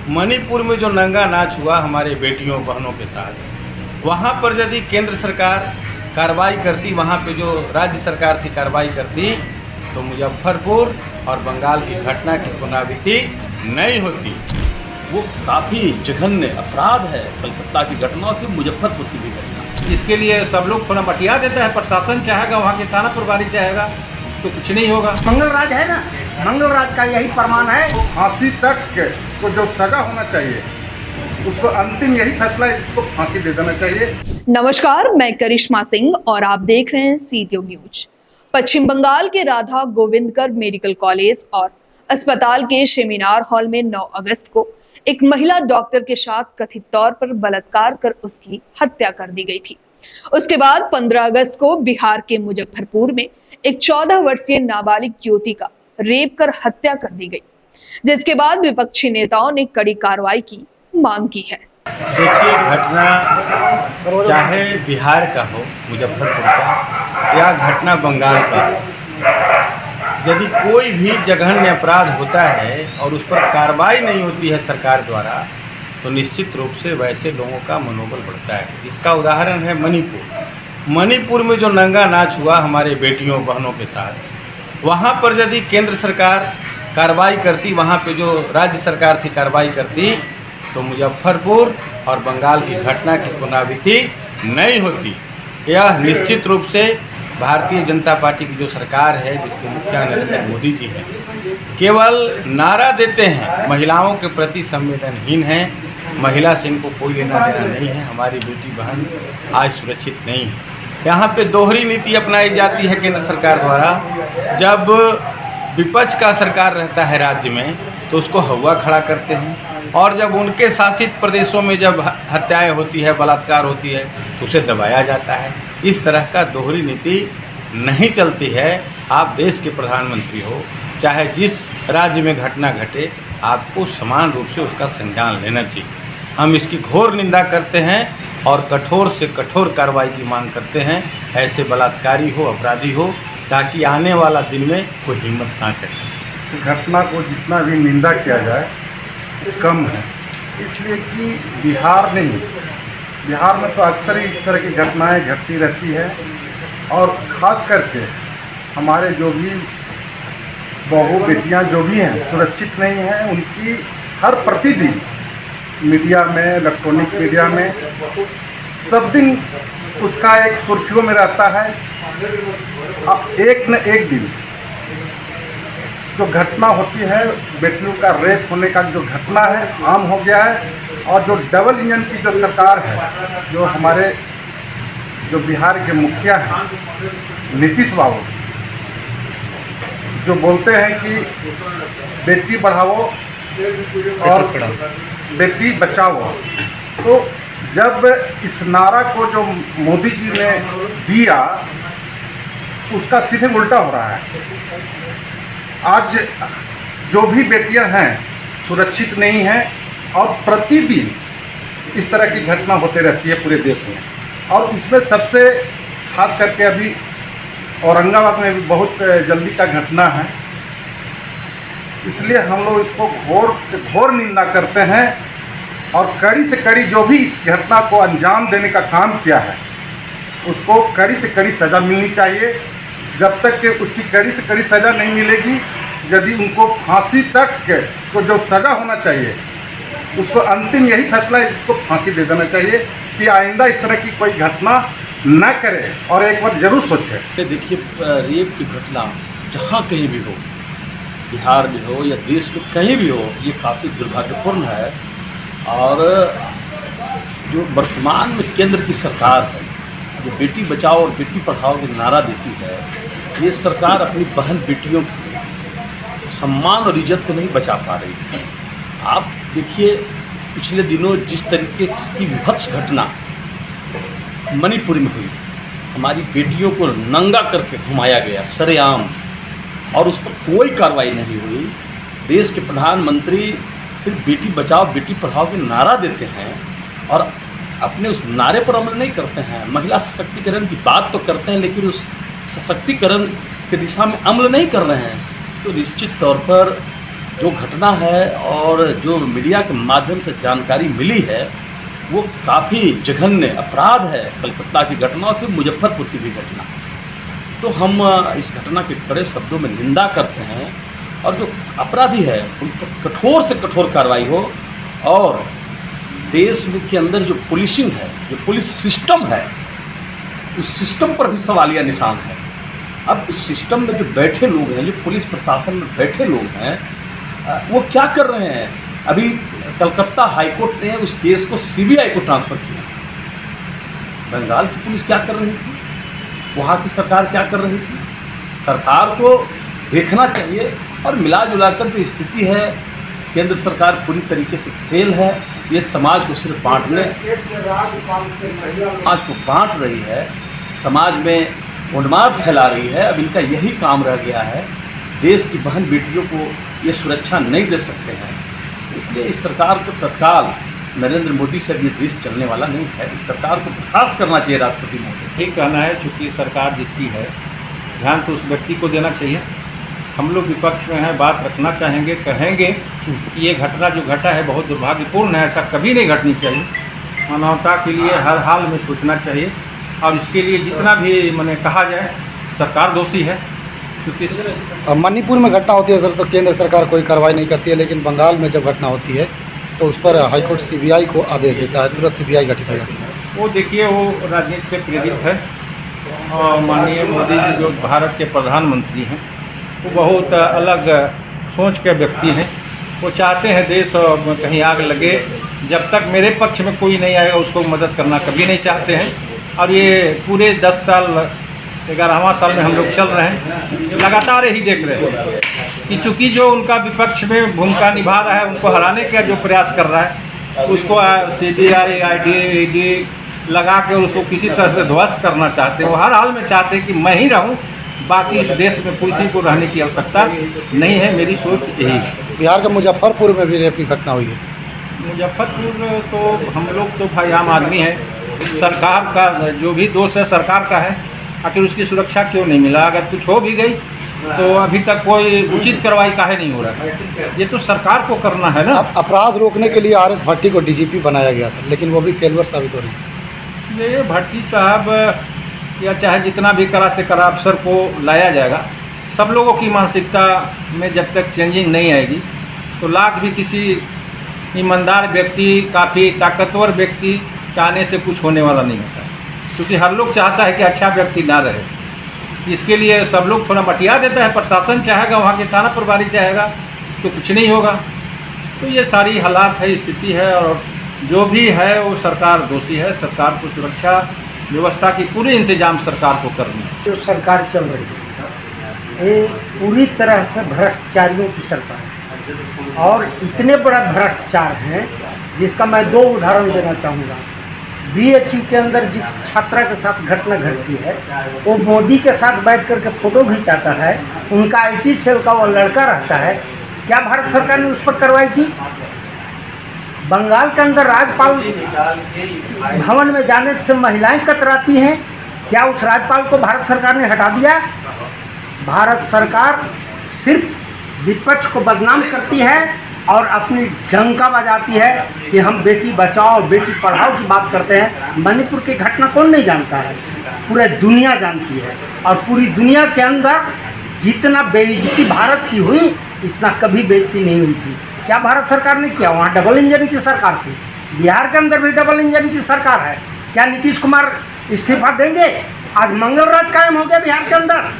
मणिपुर में जो नंगा नाच हुआ हमारे बेटियों बहनों के साथ, वहाँ पर यदि केंद्र सरकार कार्रवाई करती, वहाँ पे जो राज्य सरकार थी कार्रवाई करती, तो मुजफ्फरपुर और बंगाल की घटना की पुनरावृत्ति नहीं होती। वो काफ़ी जघन्य अपराध है, कलकत्ता की घटना और फिर मुजफ्फरपुर की भी घटना। इसके लिए सब लोग थोड़ा बटिया देता है, प्रशासन चाहेगा, वहाँ के थाना प्रभारी चाहेगा तो कुछ नहीं होगा। मंगल राज है ना, मंगल राज का यही प्रमाण है। फांसी तक को जो सजा होना चाहिए उसको अंतिम यही फैसला है, इसको फांसी दे देना चाहिए। नमस्कार, मैं करिश्मा सिंह और आप देख रहे हैं सीट्यूब न्यूज। पश्चिम बंगाल के राधा गोविंदकर मेडिकल कॉलेज और अस्पताल के सेमिनार हॉल में 9 अगस्त को एक महिला डॉक्टर के साथ कथित तौर पर बलात्कार कर उसकी हत्या कर दी गई थी। उसके बाद 15 अगस्त को बिहार के मुजफ्फरपुर में एक 14 वर्षीय नाबालिग युवती का रेप कर हत्या कर दी गई, जिसके बाद विपक्षी नेताओं ने कड़ी कार्रवाई की मांग की है। देखिए, घटना चाहे बिहार का हो, मुजफ्फरपुर का, या घटना बंगाल का हो, यदि कोई भी जघन्य अपराध होता है और उस पर कार्रवाई नहीं होती है सरकार द्वारा, तो निश्चित रूप से वैसे लोगों का मनोबल बढ़ता है। इसका उदाहरण है मणिपुर। मणिपुर में जो नंगा नाच हुआ हमारे बेटियों बहनों के साथ, वहाँ पर यदि केंद्र सरकार कार्रवाई करती, वहाँ पे जो राज्य सरकार थी कार्रवाई करती, तो मुजफ्फरपुर और बंगाल की घटना की पुनरावृत्ति नहीं होती। यह निश्चित रूप से भारतीय जनता पार्टी की जो सरकार है, जिसके मुखिया नरेंद्र मोदी जी हैं, केवल नारा देते हैं, महिलाओं के प्रति संवेदनहीन हैं। महिला से इनको कोई लेना देना नहीं है। हमारी बेटी बहन आज सुरक्षित नहीं है। यहाँ पे दोहरी नीति अपनाई जाती है केंद्र सरकार द्वारा। जब विपक्ष का सरकार रहता है राज्य में, तो उसको हवा खड़ा करते हैं, और जब उनके शासित प्रदेशों में जब हत्याएं होती है, बलात्कार होती है, तो उसे दबाया जाता है। इस तरह का दोहरी नीति नहीं चलती है। आप देश के प्रधानमंत्री हो, चाहे जिस राज्य में घटना घटे, आपको समान रूप से उसका संज्ञान लेना चाहिए। हम इसकी घोर निंदा करते हैं और कठोर से कठोर कार्रवाई की मांग करते हैं, ऐसे बलात्कारी हो, अपराधी हो, ताकि आने वाला दिन में कोई हिम्मत ना करे। इस घटना को जितना भी निंदा किया जाए कम है, इसलिए कि बिहार में तो अक्सर ही इस तरह की घटनाएं घटती रहती है। और ख़ास करके हमारे जो भी बहू बेटियां जो भी हैं सुरक्षित नहीं हैं, उनकी हर प्रतिदिन मीडिया में, इलेक्ट्रॉनिक मीडिया में सब दिन उसका एक सुर्खियों में रहता है। एक न एक दिन जो घटना होती है, बेटियों का रेप होने का जो घटना है, आम हो गया है। और जो डबल इंजन की जो सरकार है, जो हमारे जो बिहार के मुखिया हैं नीतीश बाबू, जो बोलते हैं कि बेटी बढ़ाओ और बेटी बचाओ, तो जब इस नारा को जो मोदी जी ने दिया, उसका सीधे उल्टा हो रहा है। आज जो भी बेटियां हैं सुरक्षित नहीं हैं, और प्रतिदिन इस तरह की घटना होते रहती है पूरे देश में। और इसमें सबसे खास करके अभी औरंगाबाद में भी बहुत जल्दी का घटना है। इसलिए हम लोग इसको घोर से घोर निंदा करते हैं, और कड़ी से कड़ी जो भी इस घटना को अंजाम देने का काम किया है, उसको कड़ी से कड़ी सज़ा मिलनी चाहिए। जब तक कि उसकी कड़ी से कड़ी सज़ा नहीं मिलेगी, यदि उनको फांसी तक को जो सज़ा होना चाहिए, उसको अंतिम यही फैसला है, इसको फांसी दे देना चाहिए, कि आइंदा इस तरह की कोई घटना न करे और एक बार जरूर सोचे। देखिए, रेप की घटना जहाँ कहीं भी हो, बिहार में हो या देश में कहीं भी हो, ये काफ़ी दुर्भाग्यपूर्ण है। और जो वर्तमान में केंद्र की सरकार है, जो बेटी बचाओ और बेटी पढ़ाओ के नारा देती है, ये सरकार अपनी बहन बेटियों की सम्मान और इज्जत को नहीं बचा पा रही है। आप देखिए, पिछले दिनों जिस तरीके की विभत्स घटना मणिपुर में हुई, हमारी बेटियों को नंगा करके घुमाया गया सरेआम, और उस पर कोई कार्रवाई नहीं हुई। देश के प्रधानमंत्री सिर्फ बेटी बचाओ बेटी पढ़ाओ के नारा देते हैं और अपने उस नारे पर अमल नहीं करते हैं। महिला सशक्तिकरण की बात तो करते हैं, लेकिन उस सशक्तिकरण की दिशा में अमल नहीं कर रहे हैं। तो निश्चित तौर पर जो घटना है और जो मीडिया के माध्यम से जानकारी मिली है वो काफ़ी जघन्य अपराध है। कलकत्ता की घटना और फिर मुजफ्फरपुर की भी घटना, तो हम इस घटना के कड़े शब्दों में निंदा करते हैं और जो अपराधी है उन पर कठोर से कठोर कार्रवाई हो और देश में के अंदर जो पुलिसिंग है, जो पुलिस सिस्टम है, उस सिस्टम पर भी सवालिया निशान है। अब उस सिस्टम में जो बैठे लोग हैं, जो पुलिस प्रशासन में बैठे लोग हैं, वो क्या कर रहे हैं। अभी कलकत्ता हाईकोर्ट ने उस केस को सीबीआई को ट्रांसफ़र किया। बंगाल की पुलिस क्या कर रही थी, वहाँ की सरकार क्या कर रही थी। सरकार को देखना चाहिए और मिला जुला कर जो स्थिति है, केंद्र सरकार पूरी तरीके से फेल है। ये समाज को सिर्फ बांटने, समाज को बांट रही है, समाज में उन्माद फैला रही है। अब इनका यही काम रह गया है। देश की बहन बेटियों को ये सुरक्षा नहीं दे सकते हैं, इसलिए इस सरकार को तत्काल नरेंद्र मोदी से ये देश चलने वाला नहीं है। इस सरकार को बर्खास्त करना चाहिए राष्ट्रपति मोदी। ठीक कहना है, चूँकि सरकार जिसकी है ध्यान तो उस व्यक्ति को देना चाहिए। हम लोग विपक्ष में हैं, बात रखना चाहेंगे, कहेंगे कि ये घटना जो घटा है बहुत दुर्भाग्यपूर्ण है, ऐसा कभी नहीं घटनी चाहिए। मानवता के लिए हर हाल में सोचना चाहिए और इसके लिए जितना भी मैंने कहा जाए सरकार दोषी है। क्योंकि मणिपुर में घटना होती है सर तो केंद्र सरकार कोई कार्रवाई नहीं करती है, लेकिन बंगाल में जब घटना होती है तो उस पर हाईकोर्ट सीबीआई को आदेश देता है, तुरंत सीबीआई गठित हो जाती है। वो देखिए, वो राजनीति से प्रेरित है और माननीय मोदी जी जो भारत के प्रधानमंत्री हैं वो बहुत अलग सोच के व्यक्ति हैं। वो चाहते हैं देश और कहीं आग लगे, जब तक मेरे पक्ष में कोई नहीं आएगा उसको मदद करना कभी नहीं चाहते हैं। और ये पूरे 10 साल 11वां साल में हम लोग चल रहे हैं, लगातार यही देख रहे हैं कि चूँकि जो उनका विपक्ष में भूमिका निभा रहा है, उनको हराने का जो प्रयास कर रहा है, उसको सीबीआई, ईडी लगा के उसको किसी तरह से ध्वस्त करना चाहते हैं। वो हर हाल में चाहते हैं कि मैं ही रहूं, बाकी इस देश में किसी को रहने की आवश्यकता नहीं है। मेरी सोच यही है। बिहार के मुजफ्फरपुर में भी रेप की घटना हुई है। मुजफ्फरपुर तो हम लोग तो भाई आम आदमी है, सरकार का जो भी दोष है सरकार का है। आखिर उसकी सुरक्षा क्यों नहीं मिला? अगर कुछ हो भी गई तो अभी तक कोई उचित कार्रवाई काहे नहीं हो रहा है? ये तो सरकार को करना है ना। अपराध रोकने के लिए RS भट्टी को DGP बनाया गया था, लेकिन वो भी फेलवर साबित हो रही है। ये भट्टी साहब या चाहे जितना भी कड़ा से कड़ा अफसर को लाया जाएगा, सब लोगों की मानसिकता में जब तक चेंजिंग नहीं आएगी तो लाख भी किसी ईमानदार व्यक्ति, काफ़ी ताकतवर व्यक्ति चाहने से कुछ होने वाला नहीं होता है। क्योंकि हर लोग चाहता है कि अच्छा व्यक्ति ना रहे। इसके लिए सब लोग थोड़ा मटिया देता है। प्रशासन चाहेगा, वहाँ के थाना प्रभारी चाहेगा तो कुछ नहीं होगा। तो ये सारी हालात है, स्थिति है और जो भी है वो सरकार दोषी है। सरकार को सुरक्षा व्यवस्था की पूरी इंतजाम सरकार को करनी है। जो सरकार चल रही है ये पूरी तरह से भ्रष्टाचारियों की सरकार है और इतने बड़ा भ्रष्टाचार है जिसका मैं 2 उदाहरण देना चाहूँगा। BHU के अंदर जिस छात्रा के साथ घटना घटती है वो मोदी के साथ बैठ करके फ़ोटो खिंचाता है, उनका IT सेल का वो लड़का रहता है। क्या भारत सरकार ने उस पर कार्रवाई की? बंगाल के अंदर राज्यपाल भवन में जाने से महिलाएं कतराती हैं, क्या उस राज्यपाल को भारत सरकार ने हटा दिया? भारत सरकार सिर्फ विपक्ष को बदनाम करती है और अपनी डंका बजाती है कि हम बेटी बचाओ बेटी पढ़ाओ की बात करते हैं। मणिपुर की घटना कौन नहीं जानता है? पूरे दुनिया जानती है और पूरी दुनिया के अंदर जितना बेइज्जती भारत की हुई इतना कभी बेइज्जती नहीं हुई थी। क्या भारत सरकार ने किया? वहाँ डबल इंजन की सरकार थी। बिहार के अंदर भी डबल इंजन की सरकार है। क्या नीतीश कुमार इस्तीफा देंगे? आज मंगल राज कायम हो गया बिहार के अंदर।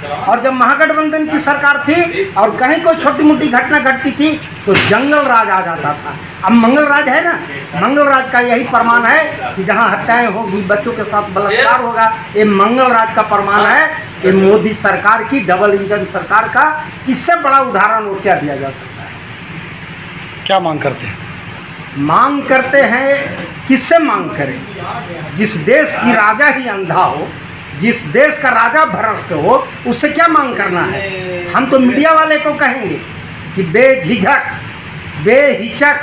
और जब महागठबंधन की सरकार थी और कहीं कोई छोटी मोटी घटना घटती थी तो जंगल राज आ जाता था। अब मंगल राज है ना, मंगल राज का यही प्रमाण है कि जहां हत्याएं होगी, बच्चों के साथ बलात्कार होगा, ये मंगल राज का प्रमाण है। ये मोदी सरकार की डबल इंजन सरकार का इससे बड़ा उदाहरण और क्या दिया जा सकता है? क्या मांग करते हैं? मांग करते हैं, किससे मांग करें? जिस देश की राजा ही अंधा हो, जिस देश का राजा भ्रष्ट हो, उससे क्या मांग करना है? हम तो मीडिया वाले को कहेंगे कि बेझिझक बेहिचक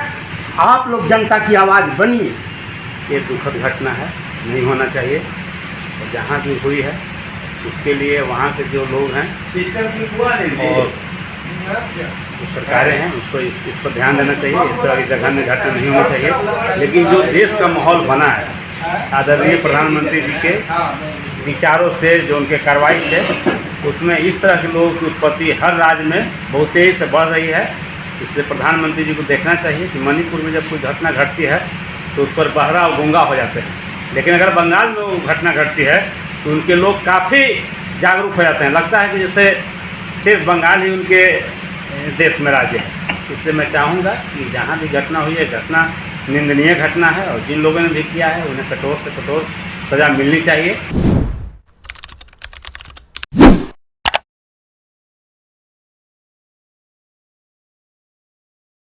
आप लोग जनता की आवाज़ बनिए। ये दुखद घटना है, नहीं होना चाहिए। और जहाँ भी हुई है उसके लिए वहाँ के जो लोग हैं और जो सरकारें हैं उसको इस पर ध्यान देना चाहिए। इस तरह की जघन्य घटना नहीं होनी चाहिए। लेकिन जो देश का माहौल बना है आदरणीय प्रधानमंत्री जी के विचारों से, जो उनके कार्रवाई से, उसमें इस तरह के लोगों की उत्पत्ति हर राज्य में बहुत तेज़ी से बढ़ रही है। इसलिए प्रधानमंत्री जी को देखना चाहिए कि मणिपुर में जब कोई घटना घटती है तो उस पर बहरा और गूंगा हो जाते हैं, लेकिन अगर बंगाल में वो घटना घटती है तो उनके लोग काफ़ी जागरूक हो जाते हैं। लगता है कि जैसे सिर्फ बंगाल ही उनके देश में राज्य है। इसलिए मैं चाहूँगा कि जहाँ भी घटना हुई है, घटना निंदनीय घटना है और जिन लोगों ने भी किया है उन्हें कठोर से कठोर सज़ा मिलनी चाहिए।